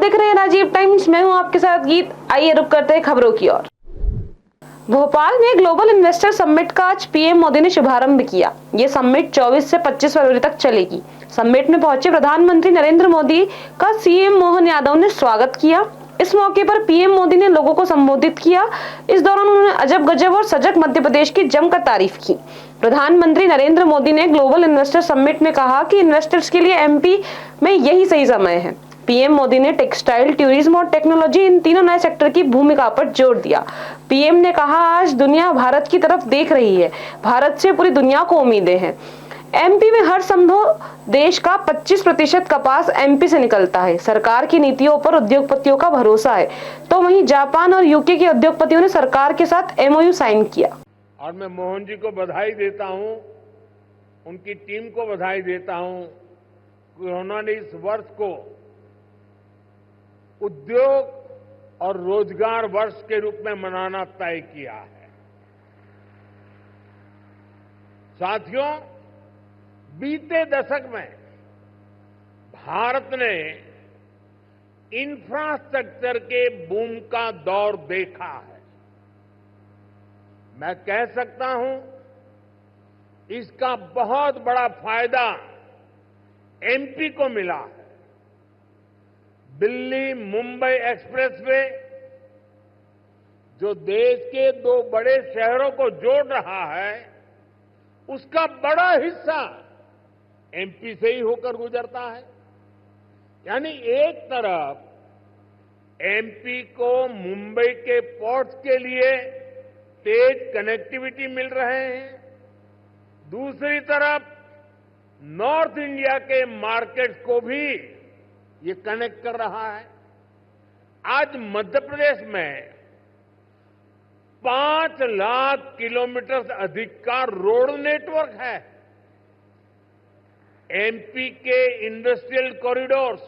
देख रहे हैं राजीव टाइम्स। मैं हूं आपके साथ गीत। आइए रुक करते हैं खबरों की ओर। भोपाल में ग्लोबल इन्वेस्टर समिट का आज पीएम मोदी ने शुभारंभ किया। ये समिट 24 से 25 फरवरी तक चलेगी। समिट में पहुंचे प्रधानमंत्री नरेंद्र मोदी का सीएम मोहन यादव ने स्वागत किया। इस मौके पर पीएम मोदी ने लोगों को संबोधित किया। इस दौरान उन्होंने अजब गजब और सजग मध्य प्रदेश की जमकर तारीफ की। प्रधानमंत्री नरेंद्र मोदी ने ग्लोबल इन्वेस्टर समिट में कहा कि इन्वेस्टर्स के लिए एमपी में यही सही समय है। पीएम मोदी ने टेक्सटाइल, टूरिज्म और टेक्नोलॉजी इन तीनों नए सेक्टर की भूमिका पर जोर दिया। पीएम ने कहा, आज दुनिया भारत की तरफ देख रही है। भारत से पूरी दुनिया को उम्मीदें हैं। एमपी में हर संभव देश का 25% कपास एमपी से निकलता है। सरकार की नीतियों पर उद्योगपतियों का भरोसा है। तो वहीं जापान और यूके के उद्योगपतियों ने सरकार के साथ एमओयू साइन किया। और मैं मोहन जी को बधाई देता हूं, उनकी टीम को बधाई देता हूं कि उन्होंने इस वर्ष को उद्योग और रोजगार वर्ष के रूप में मनाना तय किया है। साथियों, बीते दशक में भारत ने इंफ्रास्ट्रक्चर के बूम का दौर देखा है। मैं कह सकता हूं, इसका बहुत बड़ा फायदा एमपी को मिला है। दिल्ली मुंबई एक्सप्रेसवे जो देश के दो बड़े शहरों को जोड़ रहा है, उसका बड़ा हिस्सा एमपी से ही होकर गुजरता है। यानी एक तरफ एमपी को मुंबई के पोर्ट्स के लिए तेज कनेक्टिविटी मिल रहे हैं, दूसरी तरफ नॉर्थ इंडिया के मार्केट्स को भी ये कनेक्ट कर रहा है। आज मध्य प्रदेश में 5 लाख किलोमीटर से अधिक का रोड नेटवर्क है। एमपी के इंडस्ट्रियल कॉरिडोर्स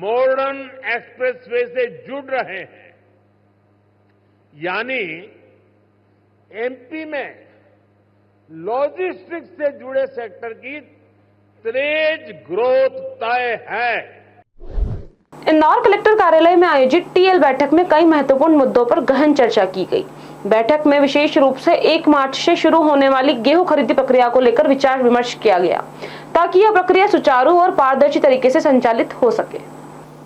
मॉडर्न एक्सप्रेसवे से जुड़ रहे हैं। यानी एमपी में लॉजिस्टिक्स से जुड़े सेक्टर की तेज ग्रोथ तय है। इंदौर कलेक्टर कार्यालय में आयोजित टीएल बैठक में कई महत्वपूर्ण मुद्दों पर गहन चर्चा की गई। बैठक में विशेष रूप से 1 मार्च से शुरू होने वाली गेहूं खरीदी प्रक्रिया को लेकर विचार विमर्श किया गया, ताकि यह प्रक्रिया सुचारू और पारदर्शी तरीके से संचालित हो सके।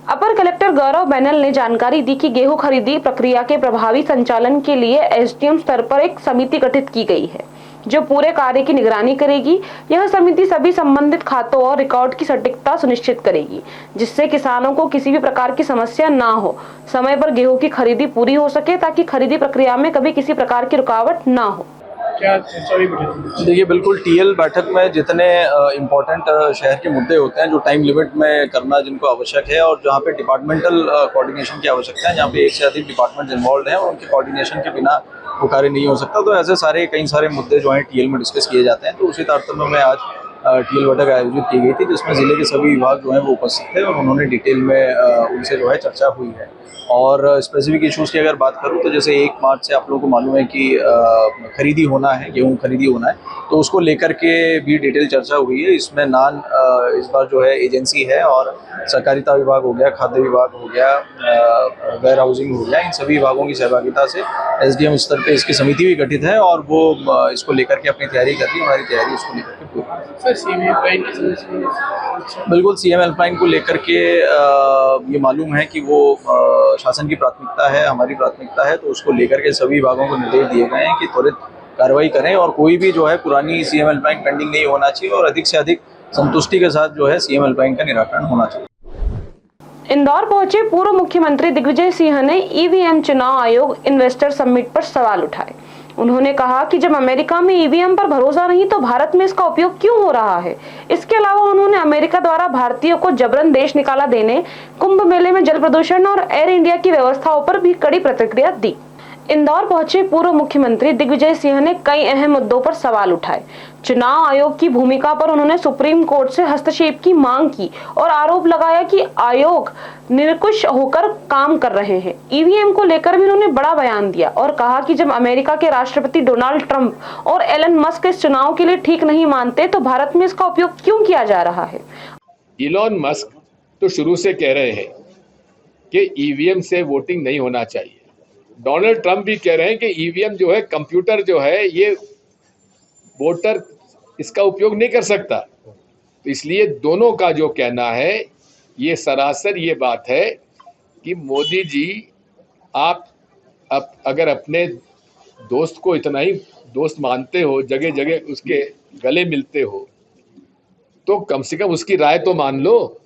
अपर कलेक्टर गौरव बैनल ने जानकारी दी कि गेहूं खरीदी प्रक्रिया के प्रभावी संचालन के लिए एसडीएम स्तर पर एक समिति गठित की गई है, जो पूरे कार्य की निगरानी करेगी। यह समिति सभी संबंधित खातों और रिकॉर्ड की सटीकता सुनिश्चित करेगी, जिससे किसानों को किसी भी प्रकार की समस्या ना हो। समय पर गेहूं की खरीदी पूरी हो सके, ताकि खरीदी प्रक्रिया में कभी किसी प्रकार की रुकावट ना हो। क्या देखिए, बिल्कुल टीएल बैठक में जितने इम्पोर्टेंट शहर के मुद्दे होते हैं, जो टाइम लिमिट में करना जिनको आवश्यक है, और जहाँ पे डिपार्टमेंटल कोऑर्डिनेशन की आवश्यकता है, जहाँ पे एक से अधिक डिपार्टमेंट इन्वॉल्व हैं और उनके कोऑर्डिनेशन के बिना वो कार्य नहीं हो सकता, तो ऐसे कई सारे मुद्दे जो हैं टीएल में डिस्कस किए जाते हैं। तो उसी तारतम्य में आज टीएल बैठक आयोजित की गई थी, जिसमें जिले के सभी विभाग जो हैं वो उपस्थित थे और उन्होंने डिटेल में उनसे जो है चर्चा हुई है। और स्पेसिफिक इश्यूज़ की अगर बात करूं, तो जैसे 1 मार्च से आप लोगों को मालूम है कि खरीदी होना है, गेहूं खरीदी होना है, तो उसको लेकर के भी डिटेल चर्चा हुई है। इसमें इस बार जो है एजेंसी है, और सहकारिता विभाग हो गया, खाद्य विभाग हो गया, वेयर हाउसिंग हो गया, इन सभी विभागों की सहभागिता से एसडीएम स्तर पे इसकी समिति भी गठित है, और वो इसको लेकर के अपनी तैयारी कर रही है। हमारी तैयारी इसको लेकर के बिल्कुल सीएम हेल्पलाइन को लेकर के ये मालूम है कि वो शासन की प्राथमिकता है, हमारी प्राथमिकता है, तो उसको लेकर के सभी विभागों को निर्देश दिए गए हैं कि त्वरित कार्रवाई करें, और कोई भी जो है पुरानी सीएम हेल्पलाइन पेंडिंग नहीं होना चाहिए, और अधिक से अधिक संतुष्टि के साथ जो है सीएम हेल्पलाइन का निराकरण होना चाहिए। इंदौर पहुंचे पूर्व मुख्यमंत्री दिग्विजय सिंह ने ईवीएम चुनाव आयोग इन्वेस्टर समिट पर सवाल उठाए। उन्होंने कहा कि जब अमेरिका में ईवीएम पर भरोसा नहीं, तो भारत में इसका उपयोग क्यों हो रहा है। इसके अलावा उन्होंने अमेरिका द्वारा भारतीयों को जबरन देश निकाला देने, कुंभ मेले में जल प्रदूषण और एयर इंडिया की व्यवस्थाओं पर भी कड़ी प्रतिक्रिया दी। इंदौर पहुंचे पूर्व मुख्यमंत्री दिग्विजय सिंह ने कई अहम मुद्दों पर सवाल उठाए। चुनाव आयोग की भूमिका पर उन्होंने सुप्रीम कोर्ट से हस्तक्षेप की मांग की और आरोप लगाया कि आयोग निरंकुश होकर काम कर रहे हैं। ईवीएम को लेकर भी उन्होंने बड़ा बयान दिया और कहा कि जब अमेरिका के राष्ट्रपति डोनाल्ड ट्रंप और एलन मस्क इस चुनाव के लिए ठीक नहीं मानते, तो भारत में इसका उपयोग क्यों किया जा रहा है। इलॉन मस्क तो शुरू से कह रहे हैं कि ईवीएम से वोटिंग नहीं होना चाहिए। डोनाल्ड ट्रंप भी कह रहे हैं कि ईवीएम जो है, कंप्यूटर जो है, ये वोटर इसका उपयोग नहीं कर सकता। तो इसलिए दोनों का जो कहना है, ये सरासर ये बात है कि मोदी जी, आप अगर अपने दोस्त को इतना ही दोस्त मानते हो, जगह जगह उसके गले मिलते हो, तो कम से कम उसकी राय तो मान लो।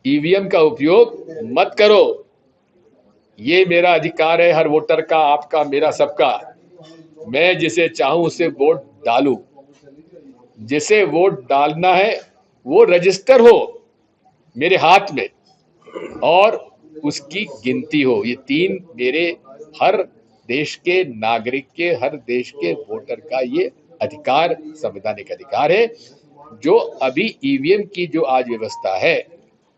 ईवीएम का उपयोग मत करो। ये मेरा अधिकार है, हर वोटर का, आपका, मेरा, सबका। मैं जिसे चाहूं उसे वोट डालूं। जिसे वोट डालना है वो रजिस्टर हो मेरे हाथ में और उसकी गिनती हो। ये तीन मेरे हर देश के नागरिक के, हर देश के वोटर का ये अधिकार, संवैधानिक अधिकार है। जो अभी ईवीएम की जो आज व्यवस्था है,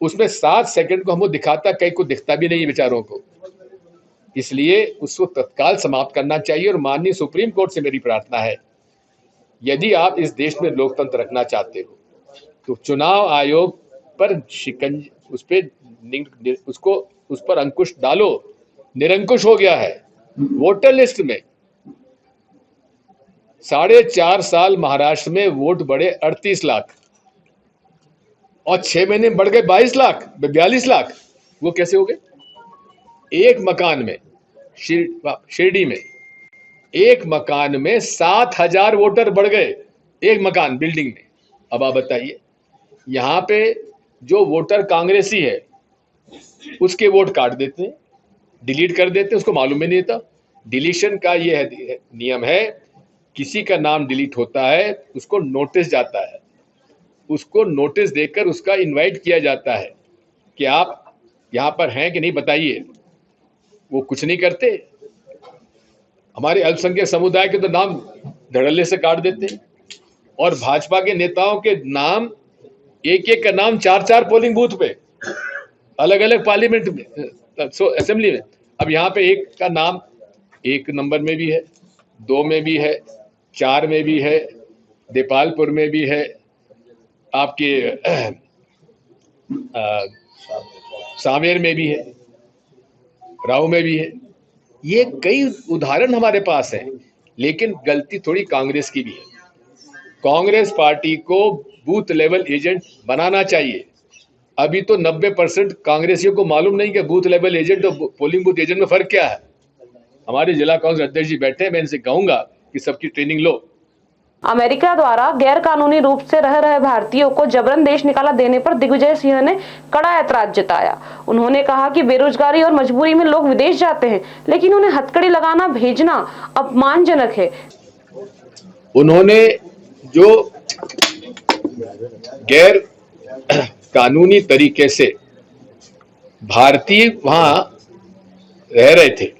उसमें 7 सेकंड को हमको दिखाता, कई को दिखता भी नहीं है बेचारों को। इसलिए उसको तत्काल समाप्त करना चाहिए। और माननीय सुप्रीम कोर्ट से मेरी प्रार्थना है, यदि आप इस देश में लोकतंत्र रखना चाहते हो तो चुनाव आयोग पर उस पर अंकुश डालो। निरंकुश हो गया है। वोटर लिस्ट में 4.5 साल महाराष्ट्र में वोट बढ़े 38 लाख और 6 महीने में बढ़ गए 42 लाख। वो कैसे हो गए? एक मकान में, शिरडी में एक मकान में 7,000 वोटर बढ़ गए, एक मकान, बिल्डिंग में। अब आप बताइए, यहां पे जो वोटर कांग्रेसी है उसके वोट काट देते हैं, डिलीट कर देते हैं, उसको मालूम ही नहीं था। डिलीशन का ये नियम है, किसी का नाम डिलीट होता है उसको नोटिस जाता है, उसको नोटिस देकर उसका इनवाइट किया जाता है कि आप यहां पर हैं कि नहीं बताइए। वो कुछ नहीं करते। हमारे अल्पसंख्यक समुदाय के तो नाम धड़ल्ले से काट देते हैं और भाजपा के नेताओं के नाम, एक एक का नाम 4-4 पोलिंग बूथ पे, अलग अलग पार्लियामेंट में, असेंबली में। अब यहाँ पे एक का नाम 1 नंबर में भी है, 2 में भी है, 4 में भी है, देपालपुर में भी है, आपके सांवेर में भी है, राव में भी है। ये कई उदाहरण हमारे पास हैं। लेकिन गलती थोड़ी कांग्रेस की भी है। कांग्रेस पार्टी को बूथ लेवल एजेंट बनाना चाहिए। अभी तो 90% कांग्रेसियों को मालूम नहीं कि बूथ लेवल एजेंट और पोलिंग बूथ एजेंट में फर्क क्या है। हमारे जिला कांग्रेस अध्यक्ष जी बैठे हैं, मैं इनसे कहूंगा कि सबकी ट्रेनिंग लो। अमेरिका द्वारा गैर कानूनी रूप से रह रहे भारतीयों को जबरन देश निकाला देने पर दिग्विजय सिंह ने कड़ा ऐतराज जताया। उन्होंने कहा कि बेरोजगारी और मजबूरी में लोग विदेश जाते हैं, लेकिन उन्हें हथकड़ी लगाना, भेजना अपमानजनक है। उन्होंने जो गैर कानूनी तरीके से भारतीय वहां रह रहे थे,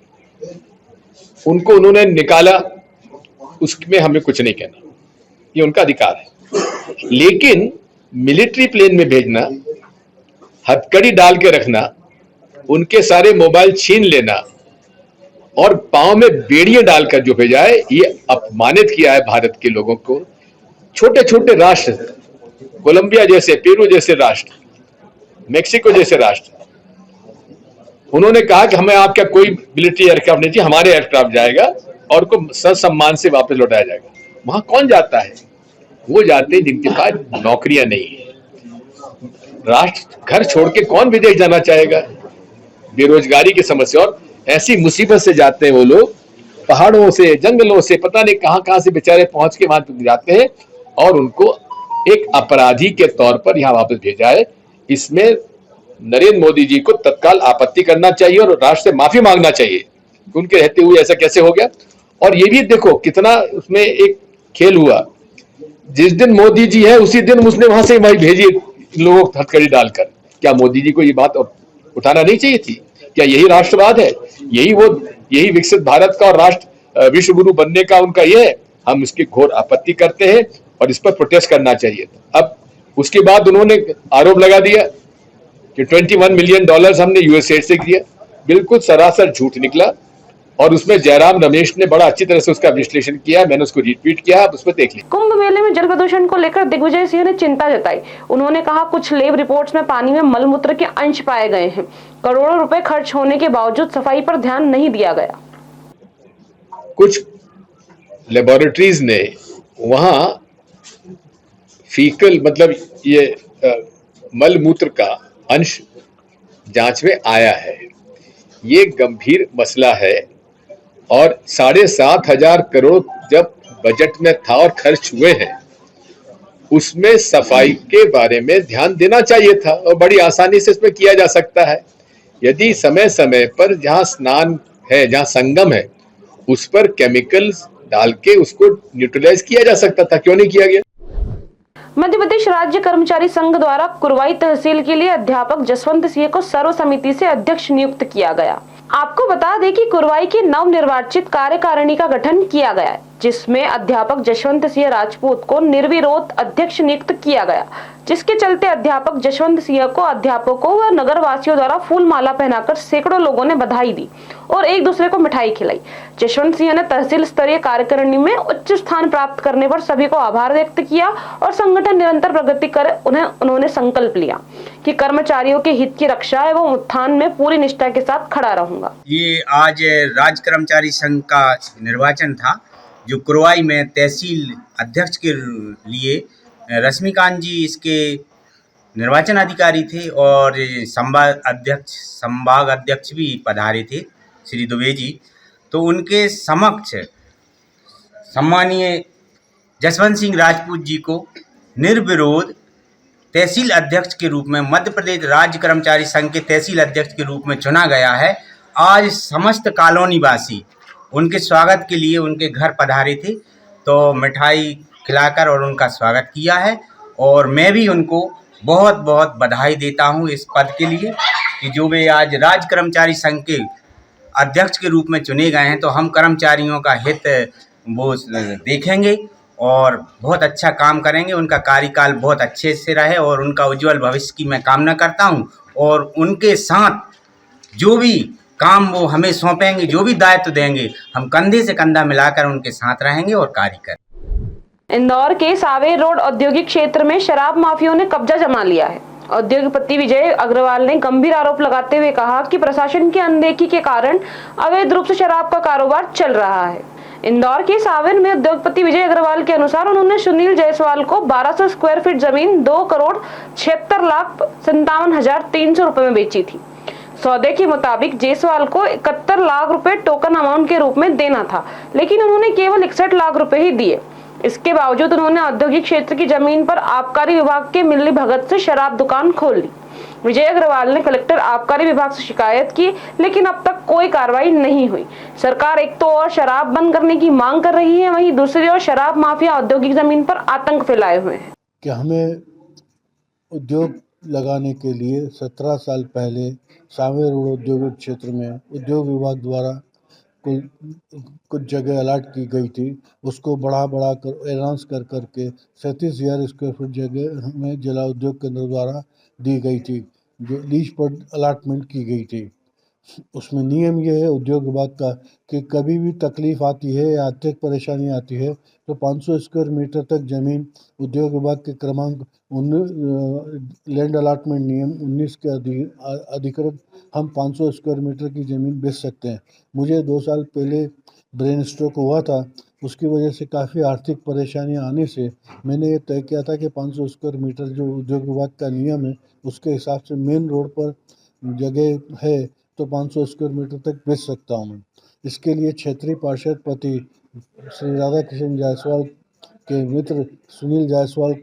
उनको उन्होंने निकाला, उसमें हमें कुछ नहीं कहना, ये उनका अधिकार है। लेकिन मिलिट्री प्लेन में भेजना, हथकड़ी डाल के रखना, उनके सारे मोबाइल छीन लेना और पांव में बेड़ियां डालकर जो भेजा है, ये अपमानित किया है भारत के लोगों को। छोटे छोटे राष्ट्र, कोलंबिया जैसे, पेरू जैसे राष्ट्र, मेक्सिको जैसे राष्ट्र, उन्होंने कहा कि हमें आपका कोई मिलिट्री एयरक्राफ्ट नहीं चाहिए, हमारे एयरक्राफ्ट जाएगा और उनको ससम्मान से वापस लौटाया जाएगा। वहां कौन जाता है? वो जाते हैं जिनके पास नौकरियां नहीं है। राष्ट्र घर छोड़ के कौन विदेश जाना चाहेगा? बेरोजगारी की समस्या और ऐसी मुसीबत से जाते हैं वो लोग, पहाड़ों से, जंगलों से, पता नहीं कहां कहां से बेचारे पहुंच के वहां जाते हैं और उनको एक अपराधी के तौर पर यहां वापस भेजा है। इसमें नरेंद्र मोदी जी को तत्काल आपत्ति करना चाहिए और राष्ट्र से माफी मांगना चाहिए। उनके रहते हुए ऐसा कैसे हो गया? और ये भी देखो कितना उसमें एक खेल हुआ। जिस दिन मोदी जी है उसी दिन उसने वहां से वही भेजी लोगों को हथकड़ी डालकर। क्या मोदी जी को ये बात उठाना नहीं चाहिए थी? क्या यही राष्ट्रवाद है? यही विकसित भारत का और राष्ट्र विश्व गुरु बनने का उनका ये है? हम इसकी घोर आपत्ति करते हैं और इस पर प्रोटेस्ट करना चाहिए। अब उसके बाद उन्होंने आरोप लगा दिया कि $21 मिलियन हमने यूएसएड से दिया। बिल्कुल सरासर झूठ निकला। और उसमें जयराम रमेश ने बड़ा अच्छी तरह से उसका विश्लेषण किया, मैंने उसको रिट्वीट किया, आप उस पर देख लीजिए। कुंभ मेले में जल प्रदूषण को लेकर दिग्विजय सिंह ने चिंता जताई। उन्होंने कहा कुछ लैब रिपोर्ट्स में पानी में मलमूत्र के अंश पाए गए हैं। करोड़ों रुपए खर्च होने के बावजूद सफाई पर ध्यान नहीं दिया गया। कुछ लेबोरेटरीज ने वहां फीकल मतलब ये मलमूत्र का अंश जांच में आया है। ये गंभीर मसला है और 7,500 करोड़ जब बजट में था और खर्च हुए हैं, उसमें सफाई के बारे में ध्यान देना चाहिए था और बड़ी आसानी से इसमें किया जा सकता है। यदि समय समय पर जहां स्नान है, जहां संगम है, उस पर केमिकल्स डाल के उसको न्यूट्रलाइज किया जा सकता था, क्यों नहीं किया गया? मध्य प्रदेश राज्य कर्मचारी संघ द्वारा कुरवाई तहसील के लिए अध्यापक जसवंत सिंह को सर्व समिति से अध्यक्ष नियुक्त किया गया। आपको बता दें कि कुरवाई की नवनिर्वाचित कार्यकारिणी का गठन किया गया है, जिसमें अध्यापक जसवंत सिंह राजपूत को निर्विरोध अध्यक्ष नियुक्त किया गया, जिसके चलते अध्यापक जसवंत सिंह को अध्यापकों व नगर वासियों द्वारा फूल माला पहनाकर सैकड़ों लोगों ने बधाई दी और एक दूसरे को मिठाई खिलाई। जसवंत सिंह ने तहसील स्तरीय कार्यकारिणी में उच्च स्थान प्राप्त करने पर सभी को आभार व्यक्त किया और संगठन निरंतर प्रगति करे उन्होंने संकल्प लिया कि कर्मचारियों के हित की रक्षा एवं उत्थान में पूरी निष्ठा के साथ खड़ा रहूंगा। ये आज राज्य कर्मचारी संघ का निर्वाचन था, जो कुरवाई में तहसील अध्यक्ष के लिए रश्मिकांत जी इसके निर्वाचन अधिकारी थे और संभाग अध्यक्ष भी पधारे थे श्री दुबे जी। तो उनके समक्ष सम्मानीय जसवंत सिंह राजपूत जी को निर्विरोध तहसील अध्यक्ष के रूप में, मध्य प्रदेश राज्य कर्मचारी संघ के तहसील अध्यक्ष के रूप में चुना गया है। आज समस्त कॉलोनी वासी उनके स्वागत के लिए उनके घर पधारे थे, तो मिठाई खिलाकर और उनका स्वागत किया है और मैं भी उनको बहुत बहुत बधाई देता हूं इस पद के लिए कि जो वे आज राज्य कर्मचारी संघ के अध्यक्ष के रूप में चुने गए हैं। तो हम कर्मचारियों का हित वो देखेंगे और बहुत अच्छा काम करेंगे। उनका कार्यकाल बहुत अच्छे से रहे और उनका उज्जवल भविष्य की मैं कामना करता हूं और उनके साथ जो भी काम वो हमें सौंपेंगे, जो भी दायित्व देंगे, हम कंधे से कंधा मिलाकर उनके साथ रहेंगे और कार्य करेंगे। इंदौर के सावेर रोड औद्योगिक क्षेत्र में शराब माफियाओं ने कब्जा जमा लिया है। उद्योगपति विजय अग्रवाल ने गंभीर आरोप लगाते हुए कहा कि प्रशासन की अनदेखी के कारण अवैध रूप से शराब का कारोबार चल रहा है। इंदौर के सावेर में उद्योगपति विजय अग्रवाल के अनुसार उन्होंने सुनील जायसवाल को 1200 स्क्वायर फीट जमीन 2,76,57,300 रुपए में बेची थी। सौदे के मुताबिक जायसवाल को 71 लाख रुपए टोकन अमाउंट के रूप में देना था, लेकिन उन्होंने केवल 61 लाख रुपए ही दिए। इसके बावजूद उन्होंने औद्योगिक क्षेत्र की जमीन पर आबकारी विभाग के मिली भगत से शराब दुकान खोल ली। विजय अग्रवाल ने कलेक्टर आबकारी विभाग से शिकायत की, लेकिन अब तक कोई कार्रवाई नहीं हुई। सरकार एक तो और शराब बंद करने की मांग कर रही है, वहीं दूसरी ओर शराब माफिया औद्योगिक जमीन पर आतंक फैलाए हुए हैं। कि हमें उद्योग लगाने के लिए 17 साल पहले सावेर रोड औद्योगिक क्षेत्र में उद्योग विभाग द्वारा कुछ जगह अलॉट की गई थी। उसको बढ़ा कर एनाउंस कर करके 37,000 स्क्वायर फीट जगह हमें जिला उद्योग केंद्र द्वारा दी गई थी, जो लीज पर अलॉटमेंट की गई थी। उसमें नियम यह है उद्योग विभाग का कि कभी भी तकलीफ आती है या आर्थिक परेशानी आती है तो 500 स्क्वायर मीटर तक ज़मीन उद्योग विभाग के क्रमांक लैंड अलॉटमेंट नियम 19 के अधिकृत हम 500 स्क्वायर मीटर की ज़मीन बेच सकते हैं। मुझे 2 साल पहले ब्रेन स्ट्रोक हुआ था, उसकी वजह से काफ़ी आर्थिक परेशानियां आने से मैंने ये तय किया था कि 500 स्क्वायर मीटर जो उद्योग विभाग का नियम है उसके हिसाब से मेन रोड पर जगह है तो 500 स्क्वायर मीटर तक बेच सकता हूँ मैं। इसके लिए क्षेत्रीय पार्षद पति श्री राधा कृष्ण जायसवाल के मित्र सुनील जायसवाल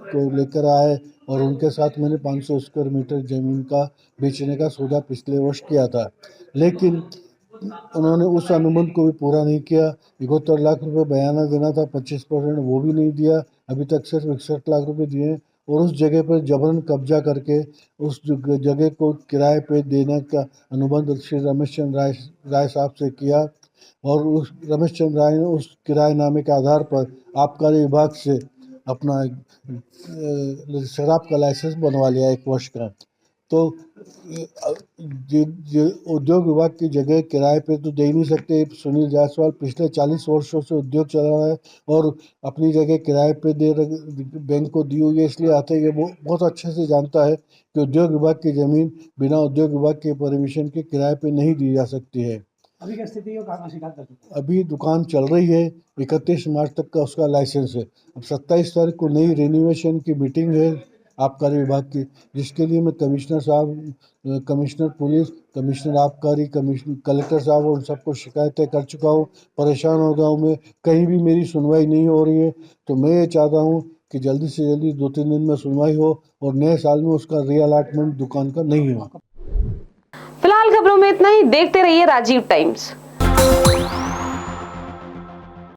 को लेकर आए और उनके साथ मैंने 500 स्क्वायर मीटर ज़मीन का बेचने का सौदा पिछले वर्ष किया था, लेकिन उन्होंने उस अनुबंध को भी पूरा नहीं किया। 71 लाख रुपए बयाना देना था, 25% वो भी नहीं दिया। अभी तक सिर्फ 61 लाख रुपए दिए और उस जगह पर जबरन कब्जा करके उस जगह को किराए पे देने का अनुबंध श्री रमेश चंद्र राय साहब से किया और उस रमेश चंद्र राय ने उस किराएनामे के आधार पर आबकारी विभाग से अपना शराब का लाइसेंस बनवा लिया 1 वर्ष का। तो उद्योग विभाग की जगह किराए पे तो दे ही नहीं सकते। सुनील जायसवाल पिछले 40 वर्षों से उद्योग चला रहा है और अपनी जगह किराए पे बैंक को दी हुई है, इसलिए आते हैं वो बहुत अच्छे से जानता है कि उद्योग विभाग की ज़मीन बिना उद्योग विभाग के परमिशन के किराए पे नहीं दी जा सकती है। अभी क्या स्थिति है? अभी दुकान चल रही है, 31 मार्च तक का उसका लाइसेंस है। अब 27 तारीख को नई रिनोवेशन की मीटिंग है आबकारी विभाग की, जिसके लिए मैं कमिश्नर साहब, कमिश्नर पुलिस, कमिश्नर आबकारी, कमिश्नर कलेक्टर साहब और सबको शिकायतें कर चुका हूँ। परेशान हो गया हूँ मैं, कहीं भी मेरी सुनवाई नहीं हो रही है। तो मैं ये चाहता हूँ कि जल्दी से जल्दी 2-3 दिन में सुनवाई हो और नए साल में उसका रीअलाटमेंट दुकान का नहीं हो। फिलहाल खबरों में इतना ही। देखते रहिए राजीव टाइम्स।